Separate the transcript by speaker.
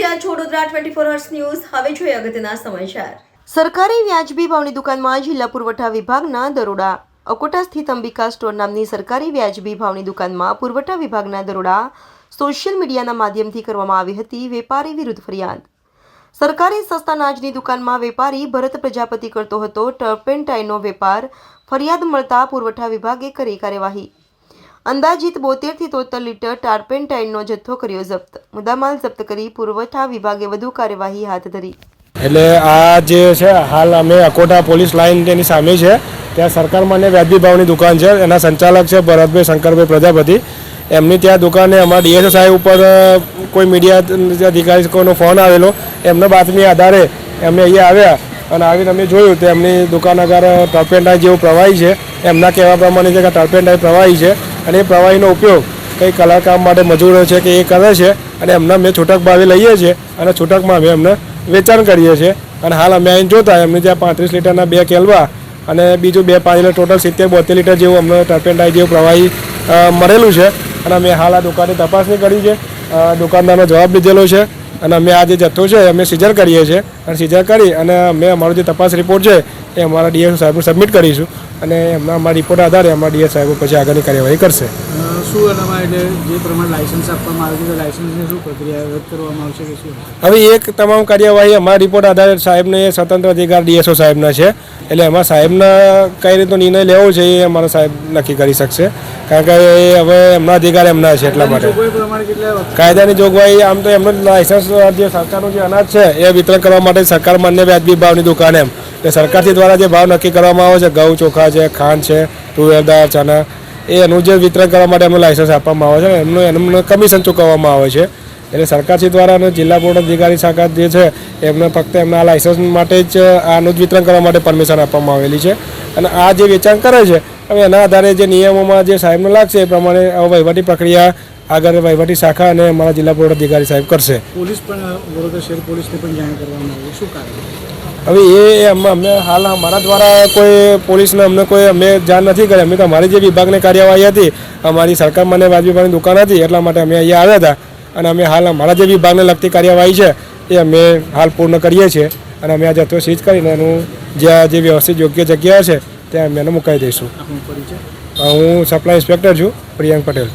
Speaker 1: રહ્યા છો Vadodara 24 hours news. હવે જોઈએ અગત્યના સમાચાર।
Speaker 2: સરકારી વ્યાજબી ભાવની દુકાનમાં જિલ્લા પુરવઠા વિભાગના દરોડા। અકોટા સ્થિત અંબિકા સ્ટોર નામની સરકારી વ્યાજબી ભાવની દુકાનમાં પુરવઠા વિભાગના દરોડા સોશિયલ મીડિયાના માધ્યમથી કરવામાં આવી હતી। વેપારી વિરુદ્ધ ફરિયાદ। સરકારી સસ્તા અનાજની દુકાનમાં વેપારી ભરત પ્રજાપતિ કરતો હતો ટર્પેન્ટાઇનનો વેપાર। ફરિયાદ મળતા પુરવઠા વિભાગે કરી કાર્યવાહી। અંદાજિત 72 થી 73 લીટર ટર્પેન્ટાઇનનો જથ્થો કર્યો જપ્ત। મુદ્દામાલ જપ્ત કરી પુરવઠા વિભાગે વધુ કાર્યવાહી હાથ ધરી।
Speaker 3: એટલે આ જે છે હાલ અમે અકોટા પોલીસ લાઇન તેની સામે છે ત્યાં સરકાર માન્ય વ્યાજબી ભાવની દુકાન છે। એના સંચાલક છે ભરતભાઈ શંકરભાઈ પ્રજાપતિ। એમની ત્યાં દુકાને અમારા ડીએસઓ સાહેબ ઉપર કોઈ મીડિયા અધિકારીનો ફોન આવેલો। એમના બાતમી આધારે એમને અહીંયા આવ્યા અને આવીને અમે જોયું તો એમની દુકાન આગળ ટર્પેન્ટાઇન જેવું પ્રવાહી છે। એમના કહેવા પ્રમાણે છે કે ટર્પેન્ટાઇન પ્રવાહી છે અને એ પ્રવાહીનો ઉપયોગ કંઈ કલાકામ માટે મજૂરો છે કે એ કરે છે અને એમના અમે છૂટક ભાવે લઈએ છીએ અને છૂટકમાં અમે એમને વેચાણ કરીએ છીએ। અને હાલ અમે અહીં જોતા એમને ત્યાં 35 લીટરના 2 કેલવા અને બીજું 2 5 લીટર ટોટલ 70-72 લીટર જેવું અમને ટર્પેન્ટાઇન જેવું પ્રવાહી મળેલું છે। અને અમે હાલ આ દુકાનની તપાસણી કરી છે, દુકાનદારનો જવાબ લીધેલો છે અને અમે આ જે જથ્થો છે અમે સીઝર કરીએ છીએ અને સીઝર કરી અને અમે અમારો જે તપાસ રિપોર્ટ છે એ અમારા ડીએસ સાહેબને સબમિટ કરીશું અને એમના અમારા રિપોર્ટ આધારે અમારા ડીએસ સાહેબો પછી આગળની કાર્યવાહી કરશે।
Speaker 4: શું એનામાં એટલે જે પ્રમાણે લાયસન્સ આપવામાં આવે છે લાયસન્સની શું પ્રક્રિયા રદ કરવામાં આવશે કે શું?
Speaker 3: હવે એક તમામ કાર્યવાહી અમારા રિપોર્ટ આધારે સાહેબને સ્વતંત્ર અધિકાર ડીએસઓ સાહેબના છે। એટલે એમાં સાહેબના કઈ રીતનો નિર્ણય લેવો છે એ અમારા સાહેબ નક્કી કરી શકશે કારણ કે હવે એમના અધિકાર એમના છે। એટલા માટે કાયદાની જોગવાઈ આમ તો એમનું લાયસન્સ જે સરકારનું જે અનાજ છે એ વિતરણ કરવા માટે સરકાર માન્ય વ્યાજબી ભાવની દુકાન એમ એ સરકારથી દ્વારા જે ભાવ નક્કી કરવામાં આવે છે ઘઉં ચોખા છે, ખાંડ છે, તુવેર દાળ, ચણા એનું જે વિતરણ કરવા માટે એમનું લાયસન્સ આપવામાં આવે છે એમનું કમિશન ચૂકવવામાં આવે છે। એટલે સરકારશ્રી દ્વારા અને જિલ્લા પુરવઠા અધિકારી શાખા જે છે એમને ફક્ત એમના લાયસન્સ માટે જ આનું જ વિતરણ કરવા માટે પરમિશન આપવામાં આવેલી છે। અને આ જે વેચાણ કરે છે હવે એના આધારે જે નિયમોમાં જે સાહેબને લાગશે એ પ્રમાણે વહીવટી પ્રક્રિયા આગળ વહીવટી શાખા અને અમારા જિલ્લા પુરવઠા અધિકારી સાહેબ કરશે।
Speaker 4: પોલીસ પણ વડોદરા શહેર પોલીસને પણ જાણ કરવામાં આવી શું કારણ?
Speaker 3: હવે એ અમને હાલ અમારા દ્વારા કોઈ પોલીસને અમને કોઈ અમે જાણ નથી કરી। અમે તો અમારી જે વિભાગની કાર્યવાહી હતી અમારી સરકાર માન્ય વ્યાજબી ભાવની દુકાન હતી એટલા માટે અમે અહીંયા આવ્યા હતા અને અમે હાલ અમારા જે વિભાગને લગતી કાર્યવાહી છે એ અમે હાલ પૂર્ણ કરીએ છીએ અને અમે આ જથ્થો સીઝ કરીને એનું જ્યાં જે વ્યવસ્થિત યોગ્ય જગ્યા છે ત્યાં અમે એને મુકાઈ દઈશું। હું સપ્લાય ઇન્સ્પેક્ટર છું પ્રિયંક પટેલ।